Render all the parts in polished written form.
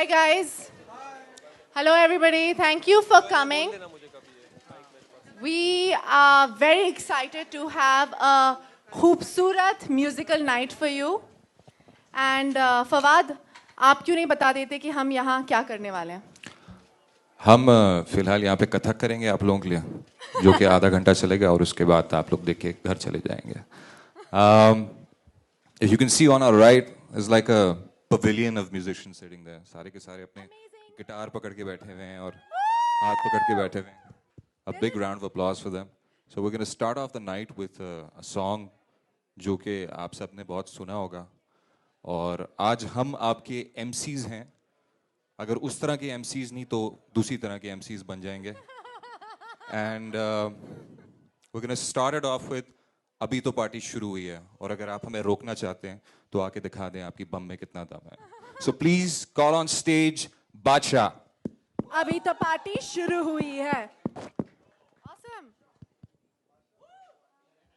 Hi guys. Hello everybody. Thank you for coming. We are very excited to have a खूबसूरत musical night for you. And Fawad, आप क्यों नहीं बता देते कि हम यहाँ क्या करने वाले हैं? हम फिलहाल यहाँ पे कथक करेंगे आप लोगों के लिए, जो कि आधा घंटा चलेगा और उसके बाद आप लोग देख के घर चले जाएंगे. If you can see on our right is like a pavilion of musicians sitting there. सारे के सारे अपने गिटार पकड़ के बैठे हुए हैं और हाथ पकड़ के बैठे हुए हैं. A big round of applause for them. So we're going to start off the night with a song जो कि आप सबने बहुत सुना होगा. और आज हम आपके MCs हैं. अगर उस तरह के MCs नहीं तो दूसरी तरह के MCs बन जाएंगे. And we're going to start it off with अभी तो पार्टी शुरू हुई है और अगर आप हमें रोकना चाहते हैं तो आके दिखा दें आपकी बम में कितना दम है. So please call on stage बादशाह. अभी तो पार्टी शुरू हुई है. Awesome.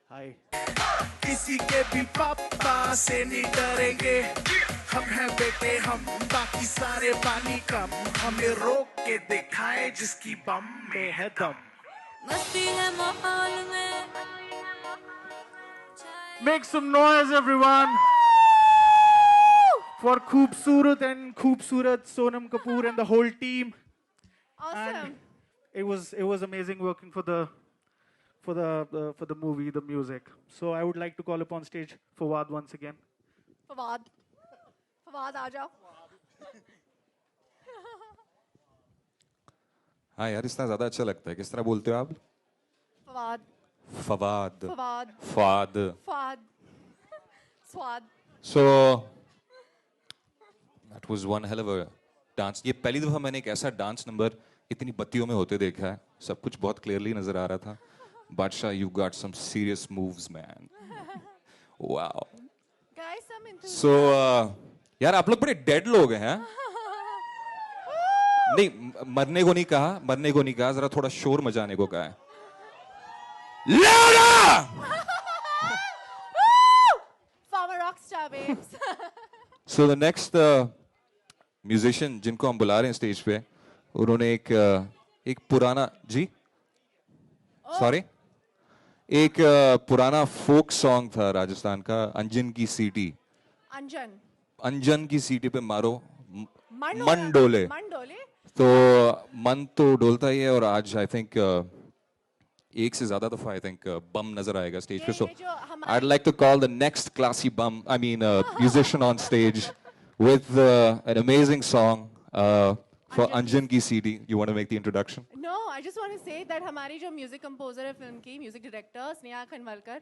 हाय. किसी के भी पापा से नहीं डरेंगे. हम हैं बेटे हम बाकी सारे पानी कम. हमें रोक के दिखाए जिसकी बम में है दम. मस्ती है माहौल में. Make some noise everyone for Khoobsurat and Khoobsurat, Sonam Kapoor and the whole team. Awesome. And it was amazing working for the movie, the music. So I would like to call upon stage Fawad once again. Fawad आ जाओ. हाँ यार इतना ज़्यादा अच्छा लगता है. किस तरह बोलते हो आप? फवाद. फवाद. फवाद. फाद. फाद. स्वाद. So that was one hell of a dance. ये पहली दफ़ा मैंने एक ऐसा डांस नंबर इतनी बत्तियों में होते देखा है. सब कुछ बहुत क्लियरली नजर आ रहा था. बादशाह, you got some serious moves, man. Wow. Guys, some enthusiasm. So यार आप लोग बड़े डेड लोग हैं. नहीं मरने को नहीं कहा, जरा थोड़ा शोर मचाने को कहा है. Louder! Former rock star babes. So the next musician जिनको हम बुला रहे हैं स्टेज पे, उन्होंने एक पुराना जी सॉरी एक पुराना फोक सॉन्ग था राजस्थान का, अंजन की सीटी. अंजन की सीटी पे मारो मन डोले. तो मन तो डोलता ही है और आज आई थिंक एक से ज्यादा दफा आई थिंक बम नजर आएगा स्टेज पे. सो I'd like to call the next classy bum, musician on stage with an amazing song for Anjan Ki CD. You want to make the introduction? No, I just want to say that हमारी जो music composer है film की, music director Sneha खनवलकर,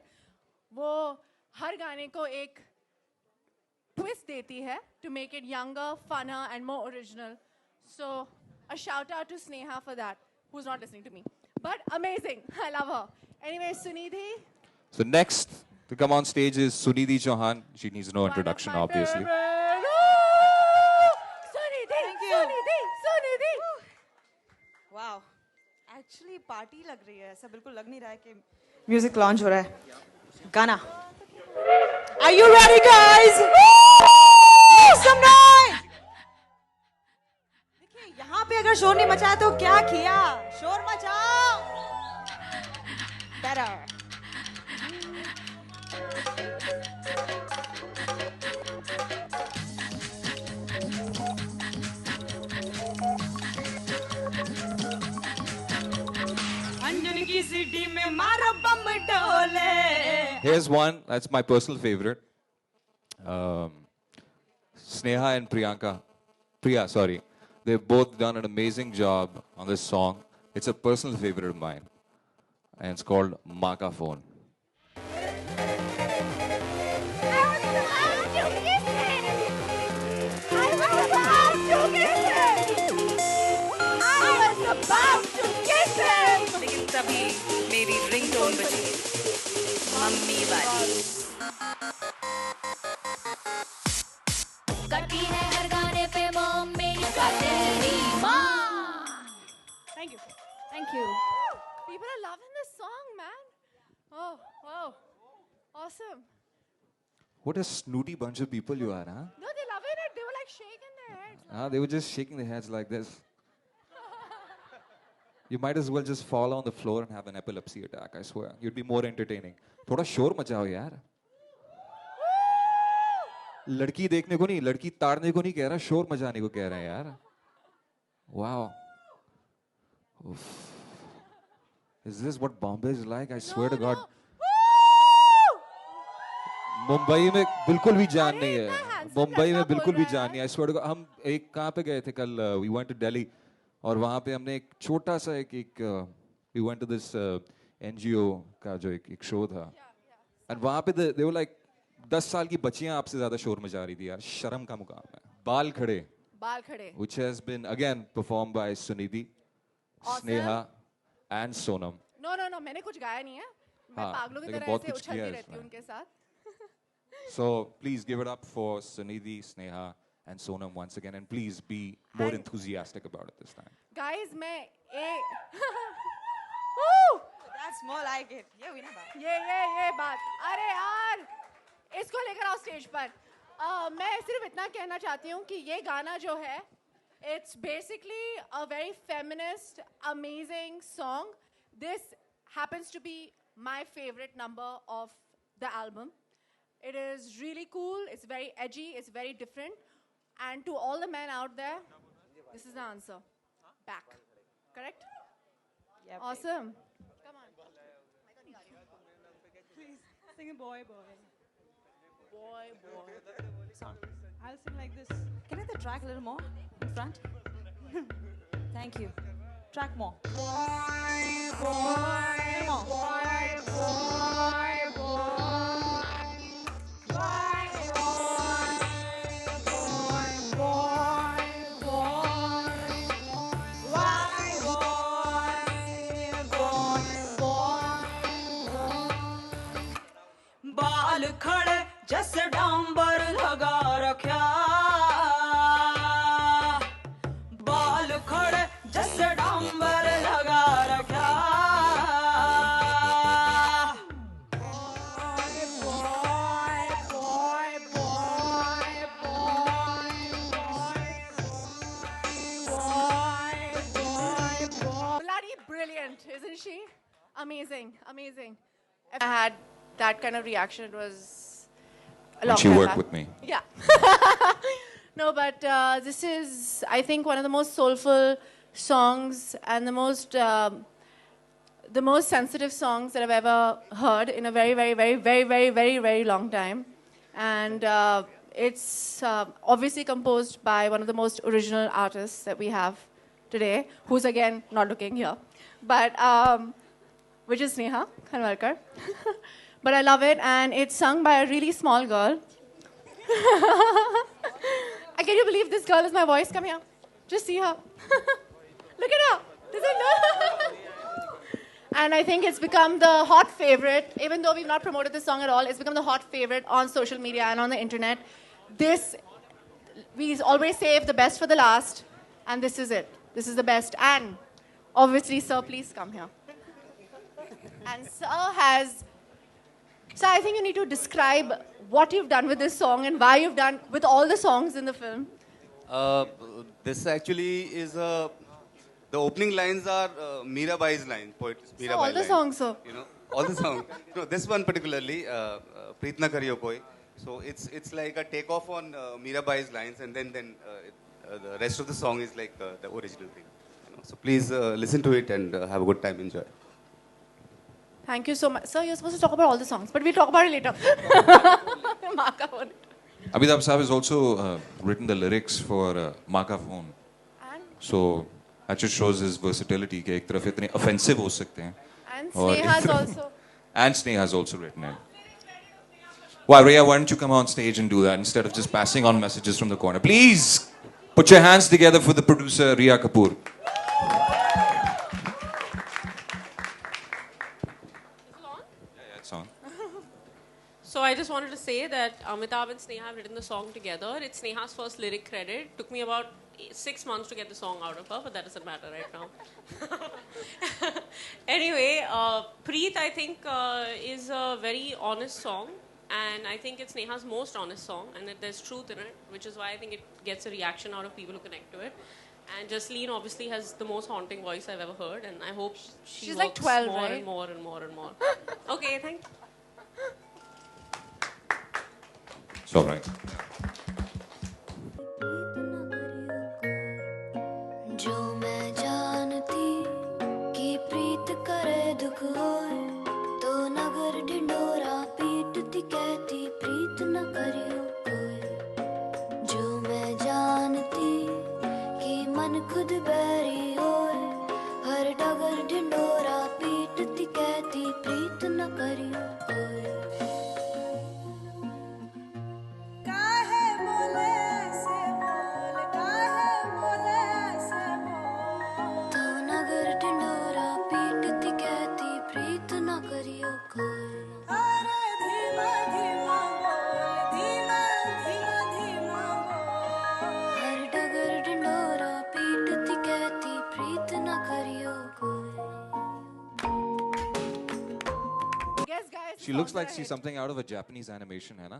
वो हर गाने को एक twist देती है to make it younger, funner and more original. So a shout out to Sneha for that, who's not listening to me. But amazing, I love her. Anyway, Sunidhi. So next to come on stage is Sunidhi Chauhan. She needs no introduction, obviously. Sunidhi. Wow. Actually party लग रही है. ऐसा बिल्कुल लग नहीं रहा है कि music launch हो रहा है. गाना. Are you ready, guys? Make some noise. देखिए यहाँ पे अगर शोर नहीं मचाया तो क्या किया? शोर मचाओ. Better. अंजन की सीटी में मारो बम डोले. Here's one that's my personal favorite. Sneha and Priya, sorry. They've both done an amazing job on this song. It's a personal favorite of mine. And it's called Maka Phone. लेकिन तभी मेरी ringtone बजी. Mummy वाली. करती है हर गाने पे mom मेरी का तेरी माँ. Thank you. People are loving this song, man. Oh, wow. Awesome. What a snooty bunch of people you are, huh? No, they love it. They were like shaking their heads. They were just shaking their heads like this. You might as well just fall on the floor and have an epilepsy attack, I swear. You'd be more entertaining. थोड़ा शोर मचाओ यार. लड़की देखने को नहीं, लड़की ताड़ने को नहीं कह रहा, शोर मचाने को कह रहा है यार. Wow. Oof. Is this what Bombay is like? I swear to God. Mumbai में बिल्कुल भी जान नहीं है. मुंबई में बिल्कुल भी जान नहीं है. I swear to God. हम एक कहाँ पे गए थे कल? We went to Delhi. और वहाँ पे हमने एक छोटा सा एक we went to this NGO का जो एक शो था. And वहाँ पे they were like 10 साल की बच्चियाँ आपसे ज़्यादा शोर मचा रही थी यार. शर्म का मुकाम है. बाल खड़े. Which has been again performed by Sunidhi, Sneha and Sonam. No, मैंने कुछ गाया नहीं है. मैं पागलों की तरह बहुत ऐसे कुछ उछलती किया है रहती हूँ इसमें. उनके साथ. So please give it up for Sunidhi, Sneha and Sonam once again, and please be more enthusiastic about it this time. Guys, मैं That's more like it. Yeah, we know that. ये बात. अरे यार, इसको लेकर आओ स्टेज पर. मैं सिर्फ इतना कहना चाहती हूँ कि ये गाना जो है, it's basically a very feminist, amazing song. This happens to be my favorite number of the album. It is really cool. It's very edgy. It's very different. And to all the men out there, this is the answer. Back. Correct? Yeah. Awesome. Come on. Please sing a boy. Boy. Song. I'll sing like this. Can I have the track a little more in front? Thank you. Track more. बाल खड़े जैसे डांबर लगा रखा. बाल खड़े जैसे डांबर लगा रखा. Bloody brilliant, isn't she? Amazing. If I had that kind of reaction, it was a long And she time worked back. with me. Yeah. No, but this is, I think, one of the most soulful songs and the most sensitive songs that I've ever heard in a very, very, very, very, very, very, very long time. And it's obviously composed by one of the most original artists that we have today, who's again not looking here, but which is Sneha Khanwalkar. But I love it, and it's sung by a really small girl. Can you believe this girl is my voice? Come here. Just see her. Look at her. Does it look? And I think it's become the hot favorite, even though we've not promoted this song at all, it's become the hot favorite on social media and on the internet. This, we always save the best for the last, and this is it. This is the best. And obviously, sir, please come here. And sir, I think you need to describe what you've done with this song and why you've done with all the songs in the film. This actually is the opening lines are Mirabai's lines, poetess Mirabai So all the lines. songs, sir. You know, all the songs. No, this one particularly, Preet Na Kariyo Koi. So it's like a takeoff on Mirabai's lines, and then the rest of the song is like the original thing. You know? So please listen to it and have a good time, enjoy. Thank you so much. Sir, you're supposed to talk about all the songs, but we'll talk about it later. Mark up on it. Amitabh Saab has also written the lyrics for Maa Ka Phone. And, So that just shows his versatility कि एक तरफ इतने offensive हो सकते हैं. and और Sneha's एक तरफ- also. And Sneha has also written it. Why, Rhea, why don't you come on stage and do that instead of just passing on messages from the corner? Please put your hands together for the producer, Rhea Kapoor. It's on. So I just wanted to say that Amitabh and Sneha have written the song together. It's Sneha's first lyric credit. Took me about 6 months to get the song out of her, but that doesn't matter right now. Anyway, Preet, I think, is a very honest song. And I think it's Neha's most honest song, and that there's truth in it, which is why I think it gets a reaction out of people who connect to it. And Jasleen obviously has the most haunting voice I've ever heard, and I hope she's like 12, more right? and more and more and more. Okay, thank you. It's all right. जो मैं जानती कि प्रीत करे दुख होए तो नगर ढिंडोरा पीटती कहती प्रीत न करियो कोई जो मैं जानती कि मन खुद बैरी होए हर डगर ढिंडोरा पीटती कहती प्रीत न करियो कोई काहे बोले ऐसे बोल काहे बोले ऐसे बोल तो नगर ढिंडोरा पीटती कहती प्रीत न करियो कोई अरे धीमा धीमा बोल धीमा धीमा धीमा बोल हर डगर ढिंडोरा पीटती कहती प्रीत न करियो कोई Yes, guys. She looks like she's something out of a Japanese animation, है ना?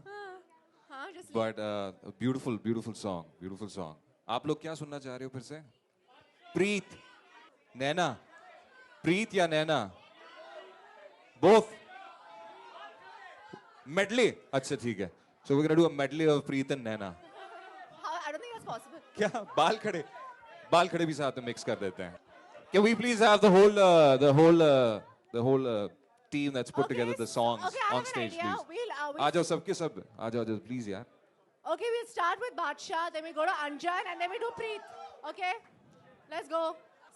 हाँ, just But a beautiful, beautiful song. Beautiful song. आप लोग क्या सुनना चाह रहे हो फिर से? प्रीत, नैना, प्रीत या नैना? Both. Medley. अच्छा ठीक है. So we're gonna do a medley of Preet and Naina. how, I don't think that's possible. क्या बाल खड़े भी साथ में mix कर देते हैं. Can we please have the whole team that's put Okay, together the songs okay, I on have an stage, idea. please? We'll आ जाओ सबके सब. आ जाओ please यार. Okay, we'll start with Badshah, then we go to Anjan, and then we do Preet. Okay? Let's go.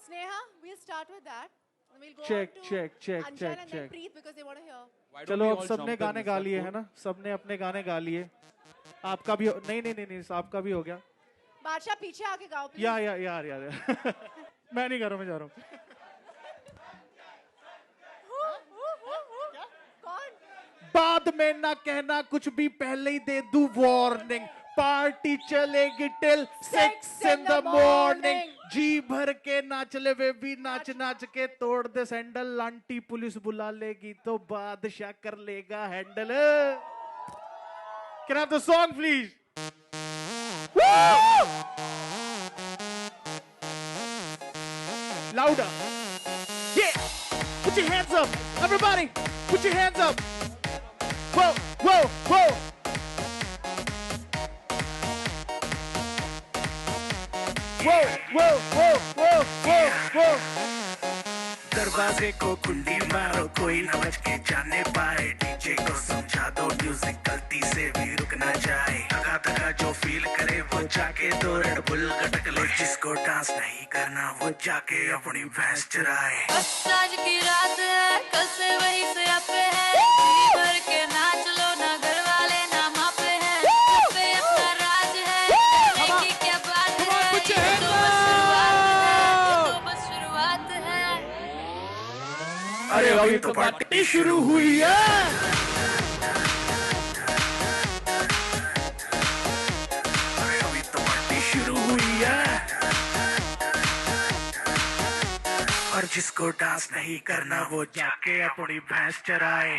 Sneha, we'll start with that. And we'll go Check, on to check, check, Anjan check, and then check. Preet because they want to hear. Why don't चलो we अब all सबने jump in गाने with गा that लिए boat? है ना सबने अपने गाने गा लिए आपका भी नहीं आपका भी हो गया Badshah, पीछे आके गाओ, please. यार मैं नहीं कर रहा मैं जा रहा हूँ कौन? बाद में ना कहना कुछ भी पहले ही दे दूं वार्निंग पार्टी चलेगी टिल 6 in the morning जी भर के नाच ले वे भी नाच नाच के तोड़ दे सैंडल आंटी पुलिस बुला लेगी तो बादशाह कर लेगा handle Can I have the song please Louder Yeah Put your hands up everybody Put your hands up Whoa whoa whoa Whoa, whoa, whoa, whoa, whoa, whoa. दरवाजे को कुंडी मारो कोई न बच के जाने पाए डीजे को समझा दो म्यूजिक गलती से भी रुक ना जाए थका थका जो फील करे वो जाके दो रेड बुल गटक ले जिसको डांस नहीं करना वो जाके अपनी भैंस चराए बस आज की रात है कल से वही से पे है जी भर के नाच लो ना घर वाले ना माँ पे है सब पे अपना राज है करने की क्या बात है ये तो बस शुरुआत है अरे अभी तो पार्टी शुरू हुई है अरे अभी तो पार्टी शुरू हुई है और जिसको डांस नहीं करना वो जाके अपनी भैंस चराए